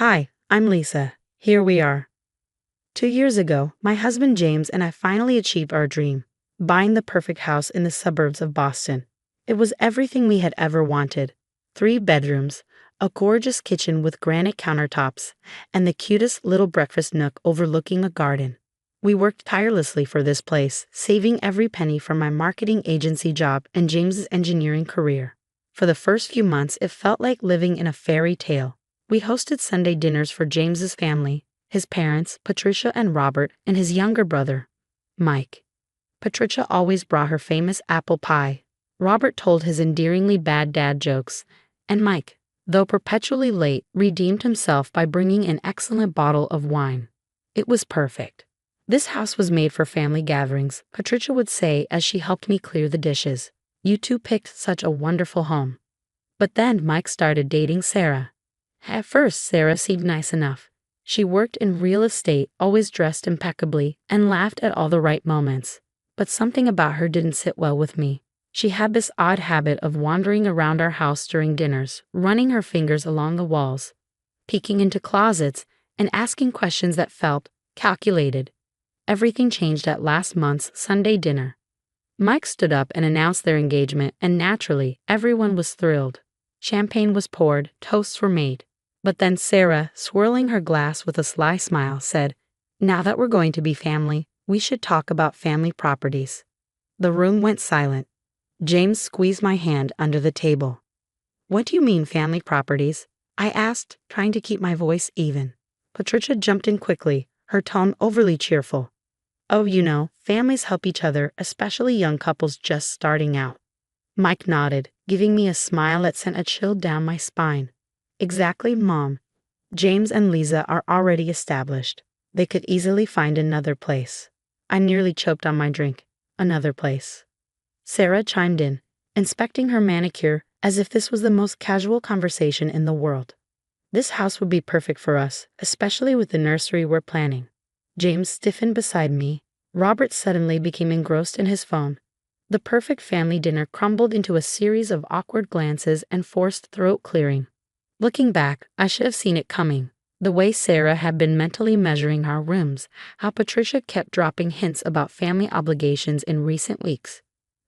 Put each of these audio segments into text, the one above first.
Hi, I'm Lisa. Here we are. 2 years ago, my husband James and I finally achieved our dream, buying the perfect house in the suburbs of Boston. It was everything we had ever wanted. 3 bedrooms, a gorgeous kitchen with granite countertops, and the cutest little breakfast nook overlooking a garden. We worked tirelessly for this place, saving every penny from my marketing agency job and James's engineering career. For the first few months, it felt like living in a fairy tale. We hosted Sunday dinners for James's family, his parents, Patricia and Robert, and his younger brother, Mike. Patricia always brought her famous apple pie. Robert told his endearingly bad dad jokes, and Mike, though perpetually late, redeemed himself by bringing an excellent bottle of wine. It was perfect. This house was made for family gatherings, Patricia would say as she helped me clear the dishes. You two picked such a wonderful home. But then Mike started dating Sarah. At first, Sarah seemed nice enough. She worked in real estate, always dressed impeccably, and laughed at all the right moments. But something about her didn't sit well with me. She had this odd habit of wandering around our house during dinners, running her fingers along the walls, peeking into closets, and asking questions that felt calculated. Everything changed at last month's Sunday dinner. Mike stood up and announced their engagement, and naturally, everyone was thrilled. Champagne was poured, toasts were made. But then Sarah, swirling her glass with a sly smile, said, "Now that we're going to be family, we should talk about family properties." The room went silent. James squeezed my hand under the table. "What do you mean, family properties?" I asked, trying to keep my voice even. Patricia jumped in quickly, her tone overly cheerful. "Oh, families help each other, especially young couples just starting out." Mike nodded, giving me a smile that sent a chill down my spine. "Exactly, Mom. James and Lisa are already established. They could easily find another place." I nearly choked on my drink. Another place. Sarah chimed in, inspecting her manicure as if this was the most casual conversation in the world. "This house would be perfect for us, especially with the nursery we're planning." James stiffened beside me. Robert suddenly became engrossed in his phone. The perfect family dinner crumbled into a series of awkward glances and forced throat clearing. Looking back, I should have seen it coming. The way Sarah had been mentally measuring our rooms, how Patricia kept dropping hints about family obligations in recent weeks.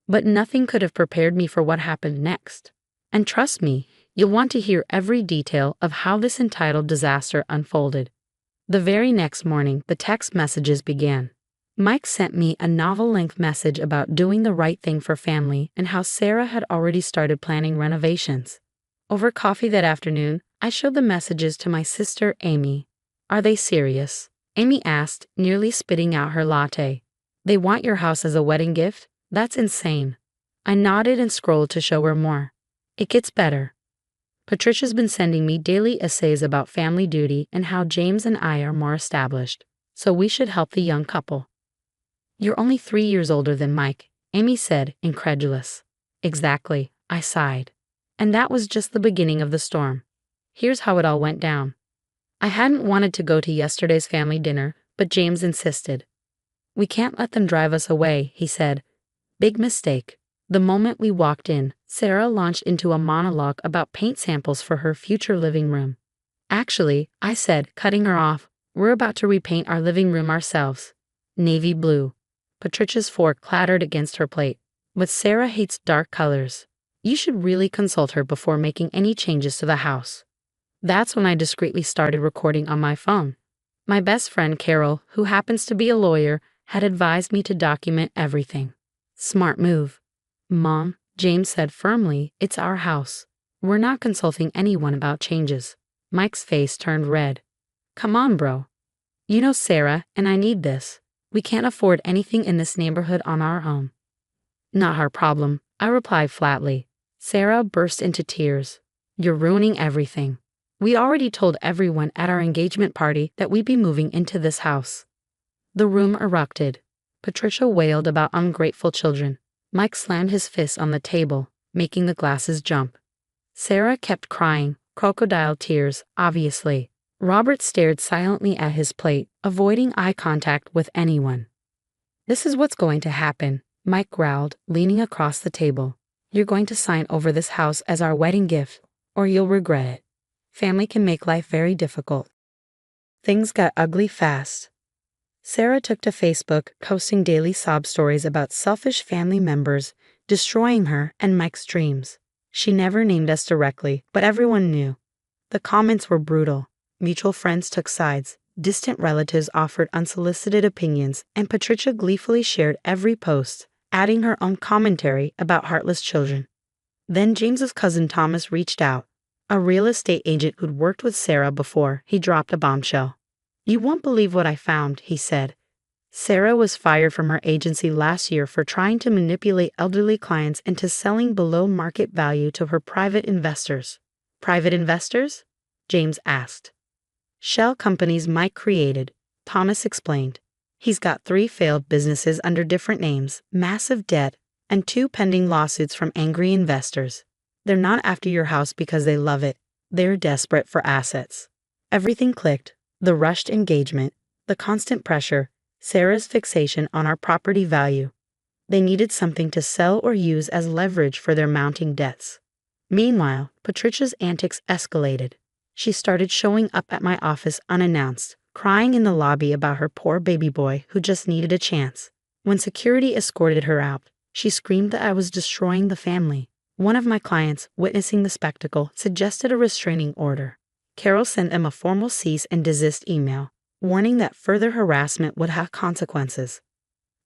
But nothing could have prepared me for what happened next. And trust me, you'll want to hear every detail of how this entitled disaster unfolded. The very next morning, the text messages began. Mike sent me a novel-length message about doing the right thing for family and how Sarah had already started planning renovations. Over coffee that afternoon, I showed the messages to my sister Amy. "Are they serious?" Amy asked, nearly spitting out her latte. "They want your house as a wedding gift? That's insane." I nodded and scrolled to show her more. "It gets better. Patricia's been sending me daily essays about family duty and how James and I are more established, so we should help the young couple." "You're only 3 years older than Mike," Amy said, incredulous. "Exactly," I sighed. And that was just the beginning of the storm. Here's how it all went down. I hadn't wanted to go to yesterday's family dinner, but James insisted. "We can't let them drive us away," he said. Big mistake. The moment we walked in, Sarah launched into a monologue about paint samples for her future living room. "Actually," I said, cutting her off, "we're about to repaint our living room ourselves. Navy blue." Patricia's fork clattered against her plate. "But Sarah hates dark colors. You should really consult her before making any changes to the house." That's when I discreetly started recording on my phone. My best friend Carol, who happens to be a lawyer, had advised me to document everything. Smart move. "Mom," James said firmly, "it's our house. We're not consulting anyone about changes." Mike's face turned red. "Come on, bro. You know Sarah, and I need this. We can't afford anything in this neighborhood on our own." "Not our problem," I replied flatly. Sarah burst into tears. "You're ruining everything. We already told everyone at our engagement party that we'd be moving into this house." The room erupted. Patricia wailed about ungrateful children. Mike slammed his fist on the table, making the glasses jump. Sarah kept crying, crocodile tears, obviously. Robert stared silently at his plate, avoiding eye contact with anyone. "This is what's going to happen," Mike growled, leaning across the table. "You're going to sign over this house as our wedding gift, or you'll regret it." Family can make life very difficult. Things got ugly fast. Sarah took to Facebook, posting daily sob stories about selfish family members destroying her and Mike's dreams. She never named us directly, but everyone knew. The comments were brutal. Mutual friends took sides, distant relatives offered unsolicited opinions, and Patricia gleefully shared every post, adding her own commentary about heartless children. Then James's cousin Thomas reached out, a real estate agent who'd worked with Sarah before. He dropped a bombshell. "You won't believe what I found," he said. Sarah was fired from her agency last year for trying to manipulate elderly clients into selling below market value to her private investors. Private investors? James asked. Shell companies Mike created, Thomas explained. He's got 3 failed businesses under different names, massive debt, and 2 pending lawsuits from angry investors. They're not after your house because they love it. They're desperate for assets. Everything clicked. The rushed engagement, the constant pressure, Sarah's fixation on our property value. They needed something to sell or use as leverage for their mounting debts. Meanwhile, Patricia's antics escalated. She started showing up at my office unannounced, crying in the lobby about her poor baby boy who just needed a chance. When security escorted her out, she screamed that I was destroying the family. One of my clients, witnessing the spectacle, suggested a restraining order. Carol sent them a formal cease and desist email, warning that further harassment would have consequences.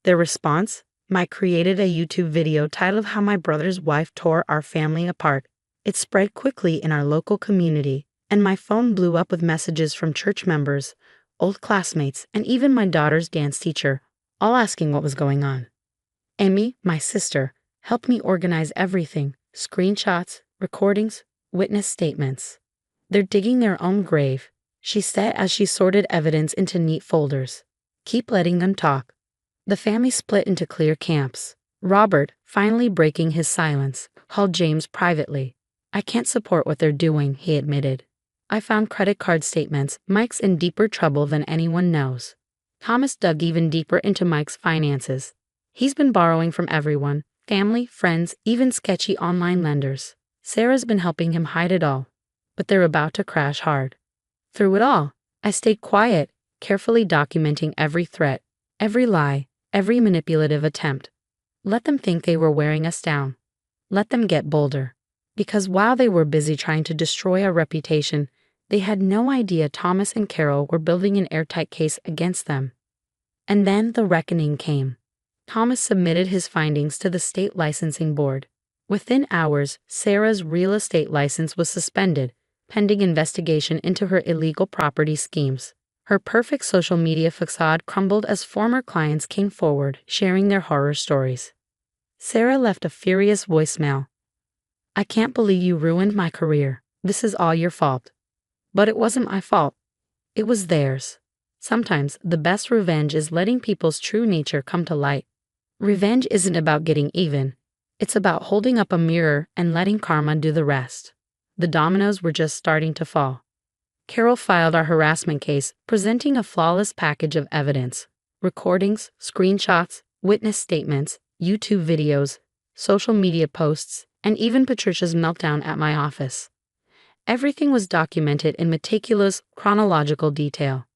Their response? Mike created a YouTube video titled How My Brother's Wife Tore Our Family Apart. It spread quickly in our local community, and my phone blew up with messages from church members, old classmates, and even my daughter's dance teacher, all asking what was going on. Amy, my sister, helped me organize everything: screenshots, recordings, witness statements. "They're digging their own grave," she said as she sorted evidence into neat folders. "Keep letting them talk." The family split into clear camps. Robert, finally breaking his silence, called James privately. "I can't support what they're doing," he admitted. "I found credit card statements. Mike's in deeper trouble than anyone knows." Thomas dug even deeper into Mike's finances. He's been borrowing from everyone, family, friends, even sketchy online lenders. Sarah's been helping him hide it all. But they're about to crash hard. Through it all, I stayed quiet, carefully documenting every threat, every lie, every manipulative attempt. Let them think they were wearing us down. Let them get bolder. Because while they were busy trying to destroy our reputation, they had no idea Thomas and Carol were building an airtight case against them. And then the reckoning came. Thomas submitted his findings to the state licensing board. Within hours, Sarah's real estate license was suspended, pending investigation into her illegal property schemes. Her perfect social media facade crumbled as former clients came forward, sharing their horror stories. Sarah left a furious voicemail. "I can't believe you ruined my career. This is all your fault." But it wasn't my fault. It was theirs. Sometimes the best revenge is letting people's true nature come to light. Revenge isn't about getting even. It's about holding up a mirror and letting karma do the rest. The dominoes were just starting to fall. Carol filed our harassment case, presenting a flawless package of evidence: recordings, screenshots, witness statements, YouTube videos, social media posts, and even Patricia's meltdown at my office. Everything was documented in meticulous, chronological detail.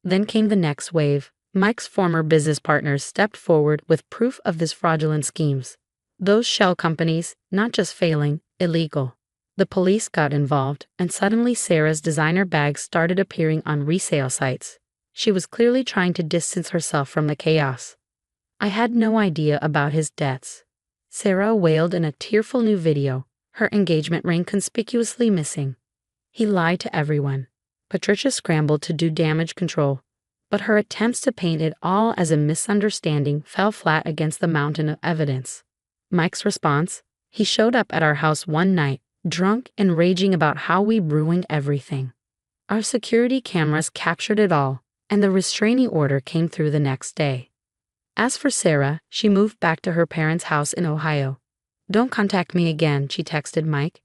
Then came the next wave. Mike's former business partners stepped forward with proof of his fraudulent schemes. Those shell companies, not just failing, illegal. The police got involved, and suddenly Sarah's designer bags started appearing on resale sites. She was clearly trying to distance herself from the chaos. I had no idea about his debts. Sarah wailed in a tearful new video, her engagement ring conspicuously missing. He lied to everyone. Patricia scrambled to do damage control, but her attempts to paint it all as a misunderstanding fell flat against the mountain of evidence. Mike's response? He showed up at our house one night, drunk and raging about how we ruined everything. Our security cameras captured it all, and the restraining order came through the next day. As for Sarah, she moved back to her parents' house in Ohio. "Don't contact me again," she texted Mike.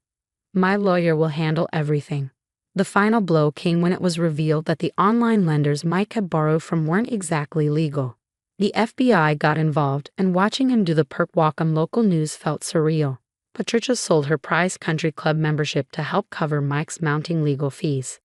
"My lawyer will handle everything." The final blow came when it was revealed that the online lenders Mike had borrowed from weren't exactly legal. The FBI got involved, and watching him do the perp walk on local news felt surreal. Patricia sold her prized country club membership to help cover Mike's mounting legal fees.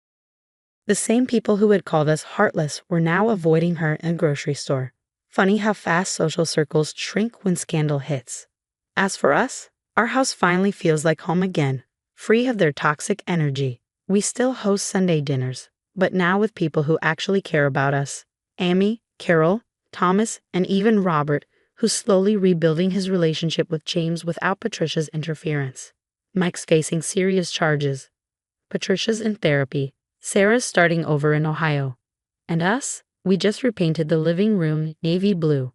The same people who had called us heartless were now avoiding her in a grocery store. Funny how fast social circles shrink when scandal hits. As for us, our house finally feels like home again, free of their toxic energy. We still host Sunday dinners, but now with people who actually care about us. Amy, Carol, Thomas, and even Robert, who's slowly rebuilding his relationship with James without Patricia's interference. Mike's facing serious charges. Patricia's in therapy. Sarah's starting over in Ohio. And us? We just repainted the living room navy blue.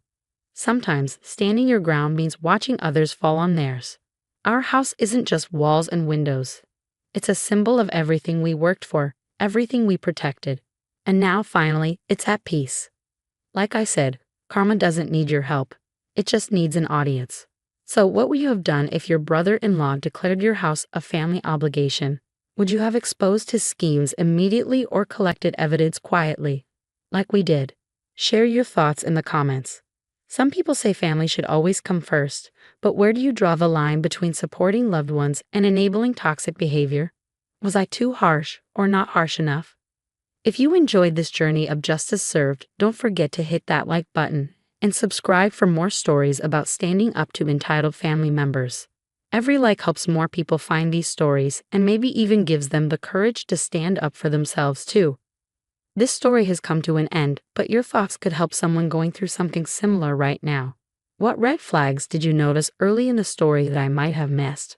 Sometimes, standing your ground means watching others fall on theirs. Our house isn't just walls and windows. It's a symbol of everything we worked for, everything we protected. And now, finally, it's at peace. Like I said, karma doesn't need your help. It just needs an audience. So what would you have done if your brother-in-law declared your house a family obligation? Would you have exposed his schemes immediately or collected evidence quietly? Like we did. Share your thoughts in the comments. Some people say family should always come first, but where do you draw the line between supporting loved ones and enabling toxic behavior? Was I too harsh or not harsh enough? If you enjoyed this journey of justice served, don't forget to hit that like button and subscribe for more stories about standing up to entitled family members. Every like helps more people find these stories and maybe even gives them the courage to stand up for themselves too. This story has come to an end, but your thoughts could help someone going through something similar right now. What red flags did you notice early in the story that I might have missed?